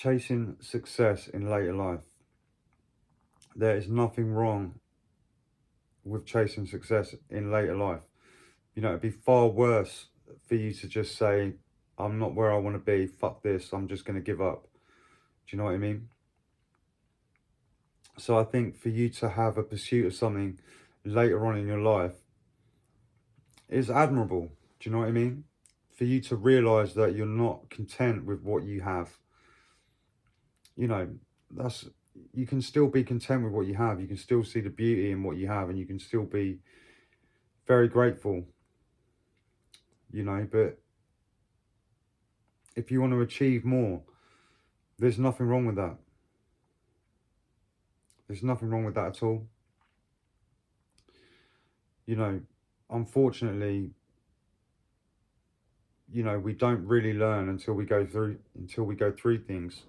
chasing success in later life. There is nothing wrong with chasing success in later life. You know, it'd be far worse for you to just say, I'm not where I want to be, fuck this, I'm just going to give up. Do you know what I mean? So I think for you to have a pursuit of something later on in your life is admirable. Do you know what I mean? For you to realize that you're not content with what you have. You know, that's you can still be content with what you have. You can still see the beauty in what you have, and you can still be very grateful. You know, but if you want to achieve more, there's nothing wrong with that. There's nothing wrong with that at all. You know, unfortunately, you know, we don't really learn until we go through things.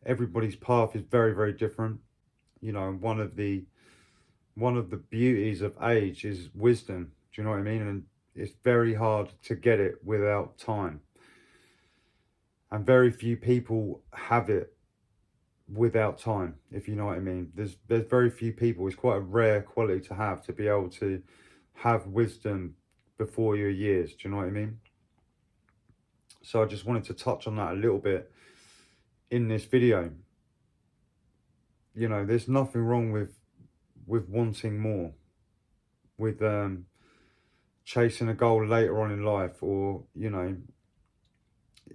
Everybody's path is very, very different. You know, one of the beauties of age is wisdom. Do you know what I mean? And it's very hard to get it without time. And very few people have it without time, if you know what I mean. There's very few people. It's quite a rare quality to be able to have wisdom before your years. Do you know what I mean? So I just wanted to touch on that a little bit in this video. You know, there's nothing wrong with wanting more, with chasing a goal later on in life, or, you know,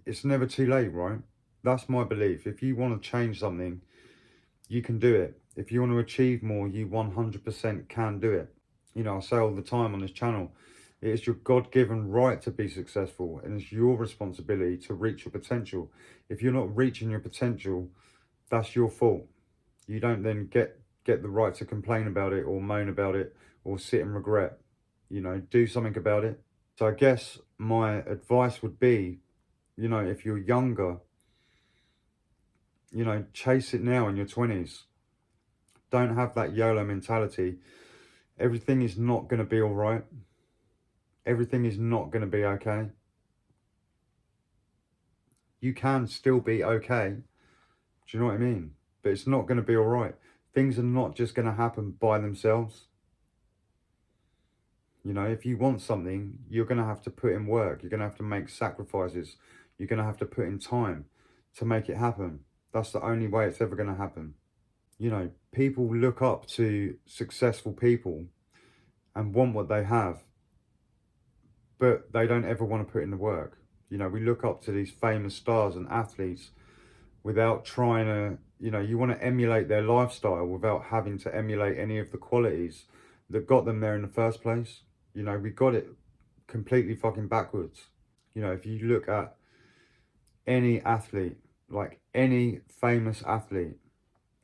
it's never too late, right? That's my belief. If you want to change something, you can do it. If you want to achieve more, you 100% can do it. You know, I say all the time on this channel, it is your God-given right to be successful, and it's your responsibility to reach your potential. If you're not reaching your potential, that's your fault. You don't then get the right to complain about it or moan about it or sit in regret. You know, do something about it. So I guess my advice would be, you know, if you're younger, you know, chase it now in your 20s. Don't have that YOLO mentality. Everything is not going to be all right. Everything is not going to be okay. You can still be okay. Do you know what I mean? But it's not going to be all right. Things are not just going to happen by themselves. You know, if you want something, you're going to have to put in work. You're going to have to make sacrifices. You're going to have to put in time to make it happen. That's the only way it's ever going to happen. You know, people look up to successful people and want what they have, but they don't ever want to put in the work. You know, we look up to these famous stars and athletes without trying to, you know, you want to emulate their lifestyle without having to emulate any of the qualities that got them there in the first place. You know, we got it completely fucking backwards. You know, if you look at any athlete, like any famous athlete,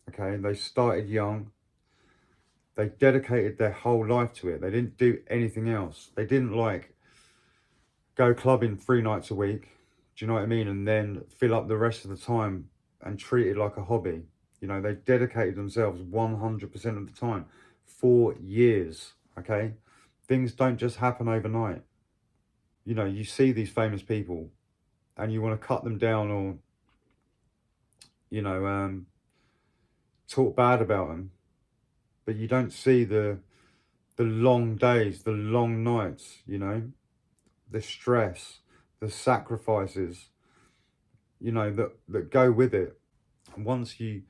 okay, they started young. They dedicated their whole life to it. They didn't do anything else. They didn't like go clubbing 3 nights a week. Do you know what I mean? And then fill up the rest of the time and treat it like a hobby. You know, they dedicated themselves 100% of the time for years, okay? Things don't just happen overnight. You know, you see these famous people and you want to cut them down or, you know, talk bad about them, but you don't see the long days, the long nights, you know, the stress, the sacrifices, you know, that go with it. And once you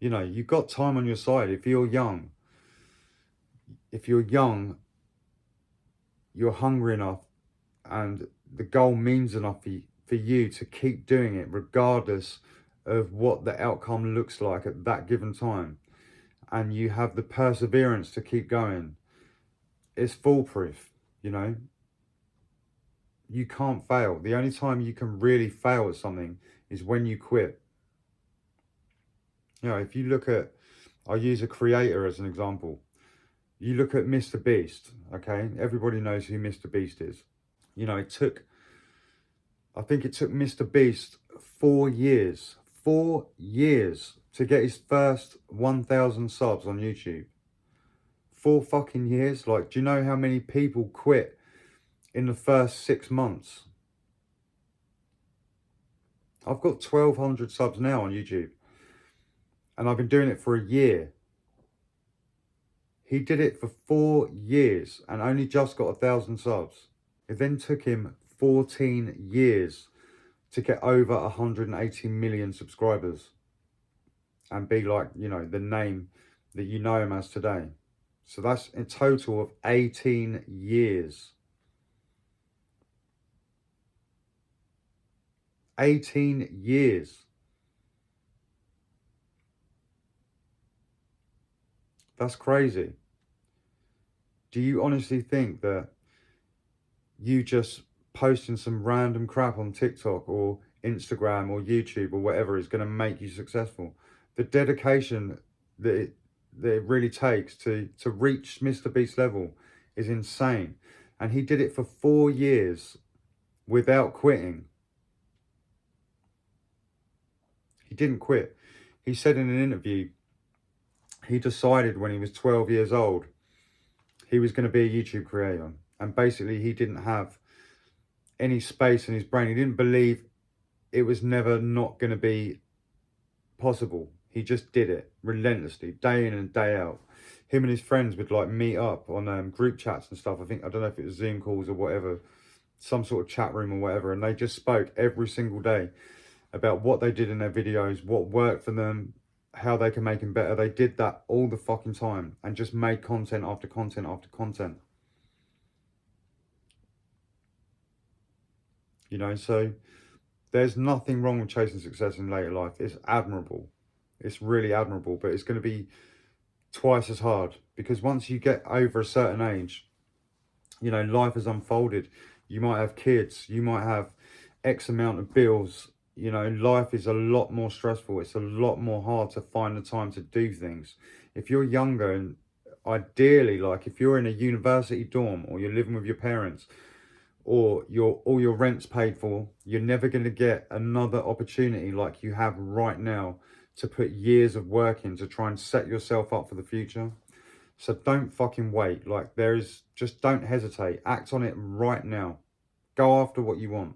know, you've got time on your side. If you're young, you're hungry enough and the goal means enough for you to keep doing it regardless of what the outcome looks like at that given time, and you have the perseverance to keep going, it's foolproof. You know, you can't fail. The only time you can really fail at something is when you quit. You know, if you look at, I'll use a creator as an example. You look at Mr. Beast, okay? Everybody knows who Mr. Beast is. You know, I think it took Mr. Beast 4 years to get his first 1,000 subs on YouTube. 4 fucking years. Like, do you know how many people quit in the first 6 months? I've got 1,200 subs now on YouTube. And I've been doing it for a year. He did it for 4 years and only just got 1,000 subs. It then took him 14 years to get over 180 million subscribers and be like, you know, the name that you know him as today. So that's a total of 18 years. 18 years. That's crazy. Do you honestly think that you just posting some random crap on TikTok or Instagram or YouTube or whatever is going to make you successful? The dedication that it really takes to reach Mr. Beast's level is insane. And he did it for 4 years without quitting. He didn't quit. He said in an interview, he decided when he was 12 years old, he was going to be a YouTube creator. And basically he didn't have any space in his brain. He didn't believe it was never not going to be possible. He just did it relentlessly, day in and day out. Him and his friends would like meet up on group chats and stuff. I don't know if it was Zoom calls or whatever, some sort of chat room or whatever. And they just spoke every single day about what they did in their videos, what worked for them, how they can make them better. They did that all the fucking time and just made content after content after content. You know, so there's nothing wrong with chasing success in later life. It's admirable. It's really admirable, but it's going to be twice as hard because once you get over a certain age, you know, life has unfolded. You might have kids, you might have X amount of bills. You know, life is a lot more stressful. It's a lot more hard to find the time to do things. If you're younger and ideally, like if you're in a university dorm or you're living with your parents, or all your rent's paid for, you're never going to get another opportunity like you have right now to put years of work in to try and set yourself up for the future. So don't fucking wait. Like just don't hesitate. Act on it right now. Go after what you want.